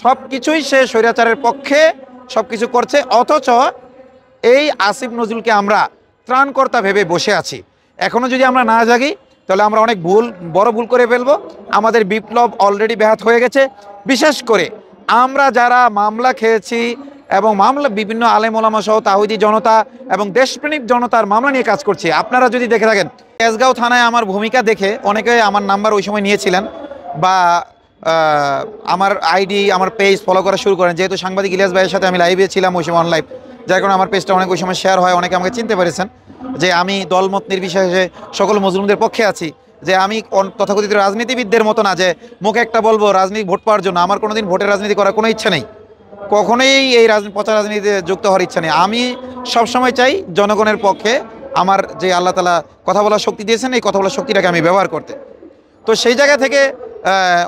সব কিছুই সে স্বৈরাচারের পক্ষে সব কিছু করছে, অথচ এই আসিফ নজরুলকে আমরা ত্রাণকর্তা ভেবে বসে আছি। এখনও যদি আমরা না জাগি তাহলে আমরা অনেক বড় ভুল করে ফেলবো। আমাদের বিপ্লব অলরেডি ব্যাহত হয়ে গেছে। বিশেষ করে আমরা যারা মামলা খেয়েছি এবং মামলা বিভিন্ন আলেম ওলামা সহ তাওহীদি জনতা এবং দেশপ্রেমিক জনতার মামলা নিয়ে কাজ করছি। আপনারা যদি দেখে থাকেন, তেজগাঁও থানায় আমার ভূমিকা দেখে অনেকে আমার নাম্বার ওই সময় নিয়েছিলেন বা আমার আইডি আমার পেজ ফলো করা শুরু করেন। যেহেতু সাংবাদিক ইলিয়াস ভাইয়ের সাথে আমি লাইভে ছিলাম ওই সময় অনলাইভ, যার কারণে আমার পেজটা অনেক ওই সময় শেয়ার হয়, অনেকে আমাকে চিনতে পেরেছেন যে আমি দলমত নির্বিশেষে সকল মজলুমদের পক্ষে আছি। যে আমি তথাকথিত রাজনীতিবিদদের মতো না যে মুখে একটা বলবো রাজনীতি ভোট পাওয়ার জন্য। আমার কোনোদিন ভোটের রাজনীতি করার কোনো ইচ্ছা নেই, কখনোই এই পচা রাজনীতিতে যুক্ত হওয়ার ইচ্ছা নেই। আমি সবসময় চাই জনগণের পক্ষে আমার যে আল্লাহ তাআলা কথা বলার শক্তি দিয়েছেন, এই কথা বলার শক্তিটাকে আমি ব্যবহার করতে। তো সেই জায়গা থেকে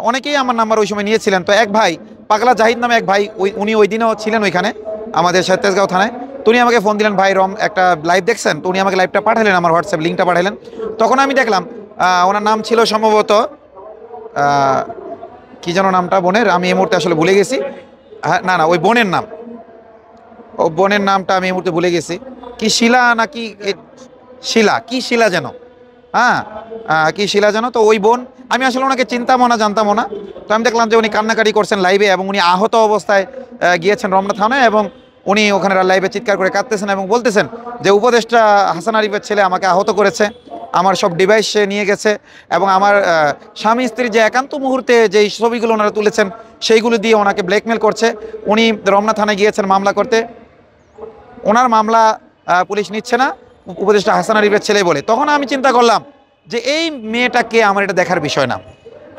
অনেকেই আমার নাম্বার ওই সময় নিয়েছিলেন। তো এক ভাই পাগলা জাহিদ নামে এক ভাই, উনি ওই দিনও ছিলেন ওইখানে আমাদের তেজগাঁও থানায়। তো উনি আমাকে ফোন দিলেন, ভাই একটা লাইভ দেখছেন? তো উনি আমাকে লাইভটা পাঠালেন, আমার হোয়াটসঅ্যাপ লিঙ্কটা পাঠালেন। তখন আমি দেখলাম ওনার নাম ছিল সম্ভবত কি যেন নামটা বোনের, আমি এই মুহূর্তে আসলে ভুলে গেছি। হ্যাঁ না ওই বোনের নাম, ও বোনের নামটা আমি এই মুহূর্তে ভুলে গেছি। কি শিলা নাকি কি শিলা যেন, হ্যাঁ কি শিলা যেন। তো ওই বোন, আমি আসলে ওনাকে চিনতামও না জানতামও না। তো আমি দেখলাম যে উনি কান্নাকাটি করছেন লাইভে এবং উনি আহত অবস্থায় গিয়েছেন রমনা থানায় এবং উনি ওখানে লাইভে চিৎকার করে কাঁদতেছেন এবং বলতেছেন যে উপদেষ্টা হাসান আরিফের ছেলে আমাকে আহত করেছে, আমার সব ডিভাইস সে নিয়ে গেছে এবং আমার স্বামী স্ত্রীর যে একান্ত মুহূর্তে যেই ছবিগুলো ওনারা তুলেছেন সেইগুলো দিয়ে ওনাকে ব্ল্যাকমেল করছে। উনি রমনা থানায় গিয়েছেন মামলা করতে, ওনার মামলা পুলিশ নিচ্ছে না, উপদেষ্টা হাসান আরিফের ছেলে বলে। তখন আমি চিন্তা করলাম যে এই মেয়েটাকে আমার এটা দেখার বিষয় না,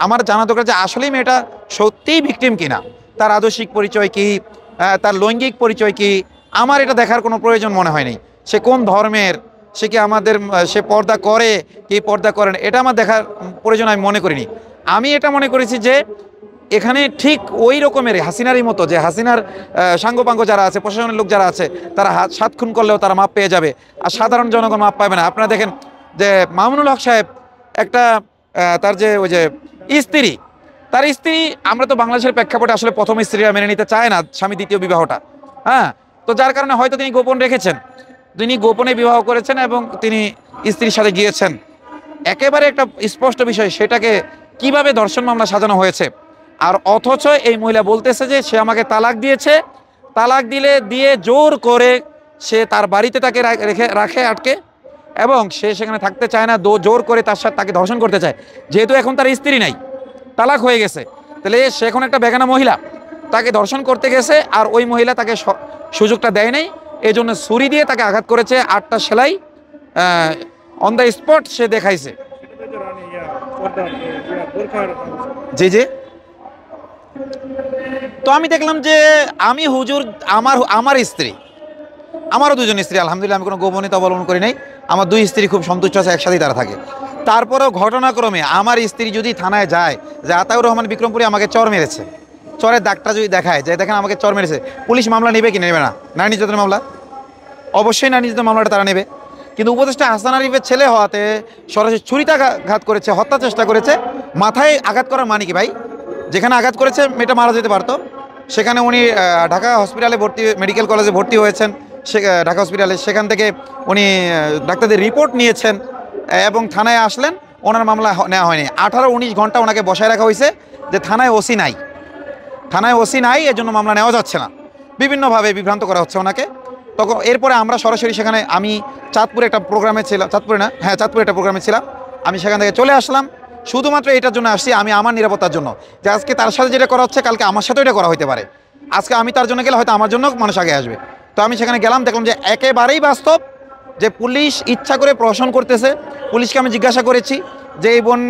আমার জানা দরকার যে আসলেই মেয়েটা সত্যিই ভিকটিম কিনা, তার আদর্শিক পরিচয় কি, তার লৈঙ্গিক পরিচয় কি, আমার এটা দেখার কোনো প্রয়োজন মনে হয়নি। সে কোন ধর্মের, সে কি আমাদের, সে পর্দা করে কি পর্দা করে না, এটা আমার দেখার প্রয়োজন আমি মনে করিনি। আমি এটা মনে করেছি যে এখানে ঠিক ওই রকমের হাসিনারই মতো, যে হাসিনার সাঙ্গপাঙ্গ যারা আছে, প্রশাসনের লোক যারা আছে, তারা 7 খুন করলেও তারা মাপ পেয়ে যাবে আর সাধারণ জনগণ মাপ পাবে না। আপনারা দেখেন যে মামুনুল হক সাহেব একটা তার যে ওই যে স্ত্রী, তার স্ত্রী, আমরা তো বাংলাদেশের প্রেক্ষাপটে আসলে প্রথম স্ত্রীরা মেনে নিতে চায় না স্বামী দ্বিতীয় বিবাহটা, হ্যাঁ। তো যার কারণে হয়তো তিনি গোপন রেখেছেন, তিনি গোপনে বিবাহ করেছেন এবং তিনি স্ত্রীর সাথে গিয়েছেন। একেবারে একটা স্পষ্ট বিষয়, সেটাকে কিভাবে ধর্ষণ মামলা সাজানো হয়েছে। আর অথচ এই মহিলা বলতেছে যে সে আমাকে তালাক দিয়েছে, তালাক দিয়ে জোর করে সে তার বাড়িতে তাকে রাখে আটকে এবং সে সেখানে থাকতে চায় না, জোর করে তার সাথে তাকে ধর্ষণ করতে চায়। যেহেতু এখন তার স্ত্রী নাই, তালাক হয়ে গেছে, তাহলে সে এখন একটা বেগানা মহিলা, তাকে ধর্ষণ করতে গেছে আর ওই মহিলা তাকে সুযোগটা দেয় নাই, এই জন্য ছুরি দিয়ে তাকে আঘাত করেছে, 8টা সেলাই অন দ্য স্পট সে দেখাইছে। জি জি। তো আমি দেখলাম যে আমি হুজুর, আমার স্ত্রী, আমারও 2জন স্ত্রী, আলহামদুলিল্লাহ আমি কোনো গোপনীয়তা অবলম্বন করি নাই, আমার 2 স্ত্রী খুব সন্তুষ্ট আছে, একসাথেই তারা থাকে। তারপরেও ঘটনাক্রমে আমার স্ত্রী যদি থানায় যায় যে আতাউর রহমান বিক্রমপুরে আমাকে চর মেরেছে, চরের দাগটা যদি দেখায় যে দেখেন আমাকে চর মেরেছে, পুলিশ মামলা নেবে কি নেবে না? নারী নির্যাতনের মামলা অবশ্যই নারী নির্যাতন মামলাটা তারা নেবে। কিন্তু উপদেষ্টা হাসান আরিফের ছেলে হওয়াতে সরাসরি ছুরিকাঘাত করেছে, হত্যা চেষ্টা করেছে। মাথায় আঘাত করার মানে কি ভাই? যেখানে আঘাত করেছে মেয়েটা মারা যেতে পারতো, সেখানে উনি ঢাকা হসপিটালে ভর্তি, মেডিকেল কলেজে ভর্তি হয়েছেন, ঢাকা হসপিটালে। সেখান থেকে উনি ডাক্তারদের রিপোর্ট নিয়েছেন এবং থানায় আসলেন, ওনার মামলা নেওয়া হয়নি। 18-19 ঘন্টা ওনাকে বসায় রাখা হয়েছে যে থানায় ওসি নাই, থানায় ওসি নাই, এর জন্য মামলা নেওয়া যাচ্ছে না, বিভিন্নভাবে বিভ্রান্ত করা হচ্ছে ওনাকে। তখন এরপরে আমরা সরাসরি সেখানে, আমি চাঁদপুরে একটা প্রোগ্রামে ছিলাম, চাঁদপুরে না, হ্যাঁ চাঁদপুরে একটা প্রোগ্রামে ছিলাম, আমি সেখান থেকে চলে আসলাম। শুধুমাত্র এটার জন্য আসছি, আমি আমার নিরাপত্তার জন্য, যে আজকে তার সাথে যেটা করা হচ্ছে কালকে আমার সাথেও এটা করা হতে পারে। আজকে আমি তার জন্য গেলে হয়তো আমার জন্য মানুষ আগে আসবে। তো আমি সেখানে গেলাম, দেখলাম যে একেবারেই বাস্তব যে পুলিশ ইচ্ছা করে প্রহসন করতেছে। পুলিশকে আমি জিজ্ঞাসা করেছি যে এই বোন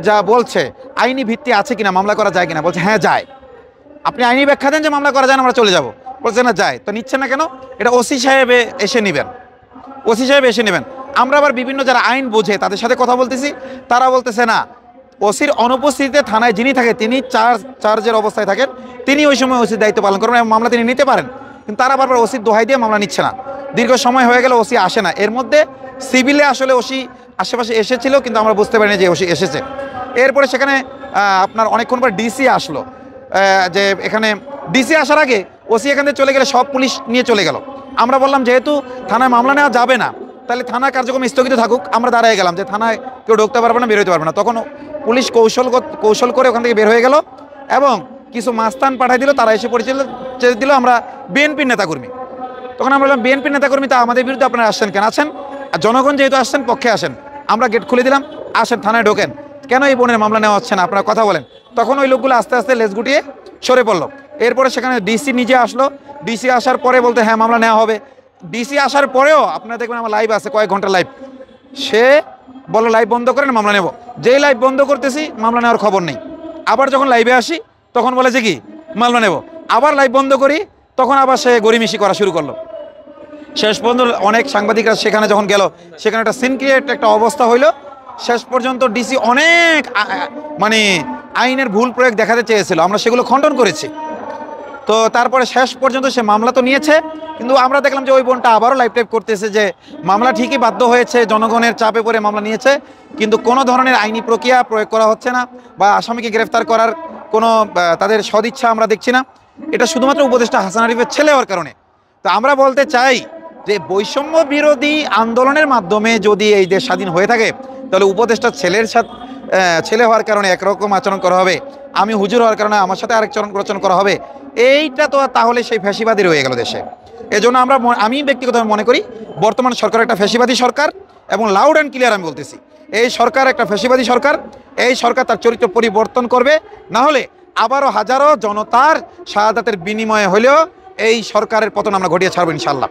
যা বলছে আইনি ভিত্তি আছে কিনা, মামলা করা যায় কিনা, বলছে হ্যাঁ যায়। আপনি আইনি ব্যাখ্যা দেন যে মামলা করা যায় না, আমরা চলে যাব। বলছে না যায়। তো নিচ্ছে না কেন? এটা ওসি সাহেব এসে নেবেন, ওসি সাহেব এসে নেবেন। আমরা আবার বিভিন্ন যারা আইন বোঝে তাদের সাথে কথা বলতেছি, তারা বলতেছে না, ওসির অনুপস্থিতিতে থানায় যিনি থাকে তিনি চার্জের অবস্থায় থাকেন, তিনি ওই সময় ওসির দায়িত্ব পালন করবেন এবং মামলা তিনি নিতে পারেন। কিন্তু তারা বারবার ওসির দোহাই দিয়ে মামলা নিচ্ছে না, দীর্ঘ সময় হয়ে গেল ওসি আসে না। এর মধ্যে সিভিলে আসলে ওসি আশেপাশে এসেছিল কিন্তু আমরা বুঝতে পারিনি যে ওসি এসেছে। এরপরে সেখানে আপনার অনেকক্ষণ পর ডিসি আসলো, যে এখানে ডিসি আসার আগে ওসি এখান থেকে চলে গেলে সব পুলিশ নিয়ে চলে গেল। আমরা বললাম যেহেতু থানায় মামলা নেওয়া যাবে না, তাহলে থানা কার্যক্রম স্থগিত থাকুক। আমরা দাঁড়ায় গেলাম যে থানায় কেউ ঢুকতে পারবে না, বের হতে পারবে না। তখন পুলিশ কৌশল করে ওখান থেকে বের হয়ে গেল এবং কিছু মাস্তান পাঠাই দিল, তারা এসে পরিচয় দিল আমরা বিএনপির নেতাকর্মী। তখন আমরা বললাম বিএনপির নেতাকর্মী, তা আমাদের বিরুদ্ধে আপনারা আসছেন কেন? আছেন, জনগণ যেহেতু আসছেন পক্ষে আসেন। আমরা গেট খুলে দিলাম, আসেন থানায় ঢোকেন, কেন এই বোনের মামলা নেওয়া হচ্ছে না, আপনারা কথা বলেন। তখন ওই লোকগুলো আস্তে আস্তে লেজ গুটিয়ে সরে পড়লো। এরপরে সেখানে ডিসি নিজে আসলো। ডিসি আসার পরে বলতে হ্যাঁ মামলা নেওয়া হবে। ডিসি আসার পরেও আপনারা দেখবেন আমার লাইভ আছে, কয়েক ঘন্টা লাইভ, সে বললো লাইভ বন্ধ করেন, মামলা নেব। যেই লাইভ বন্ধ করতেছি মামলা নেওয়ার খবর নেই। আবার যখন লাইভে আসি তখন বলে যে কি মামলা নেব, আবার লাইভ বন্ধ করি, তখন আবার সে গড়িমিশি করা শুরু করলো। শেষ পর্যন্ত অনেক সাংবাদিকরা সেখানে যখন গেল, সেখানে একটা সিন ক্রিয়েট একটা অবস্থা হইলো। শেষ পর্যন্ত ডিসি অনেক মানে আইনের ভুল প্রয়োগ দেখাতে চেয়েছিল, আমরা সেগুলো খণ্ডন করেছি। তো তারপরে শেষ পর্যন্ত সে মামলা তো নিয়েছে, কিন্তু আমরা দেখলাম যে ওই বোনটা আবারও লাইভ টাইপ করতেছে যে মামলা ঠিকই বাধ্য হয়েছে, জনগণের চাপে পড়ে মামলা নিয়েছে, কিন্তু কোনো ধরনের আইনি প্রক্রিয়া প্রয়োগ করা হচ্ছে না বা আসামিকে গ্রেফতার করার কোনো তাদের সদিচ্ছা আমরা দেখছি না। এটা শুধুমাত্র উপদেষ্টা হাসান আরিফের ছেলে হওয়ার কারণে। তো আমরা বলতে চাই যে বৈষম্য বিরোধী আন্দোলনের মাধ্যমে যদি এই দেশ স্বাধীন হয়ে থাকে, তাহলে উপদেষ্টার ছেলের সাথে ছেলে হওয়ার কারণে একরকম আচরণ করা হবে, আমি হুজুর হওয়ার কারণে আমার সাথে আরেক আচরণ করা হবে, এইটা তো তাহলে সেই ফ্যাসিবাদী রয়ে গেল দেশে। এজন্য আমি ব্যক্তিগতভাবে মনে করি বর্তমান সরকার একটা ফ্যাসিবাদী সরকার, এবং লাউড অ্যান্ড ক্লিয়ার আমি বলতেছি এই সরকার একটা ফ্যাসিবাদী সরকার। এই সরকার তার চরিত্র পরিবর্তন করবে, না হলে আবারও হাজারো জনতার শাহাদাতের বিনিময়ে হলেও এই সরকারের পতন আমরা ঘটিয়ে ছাড়বো ইনশাল্লাহ।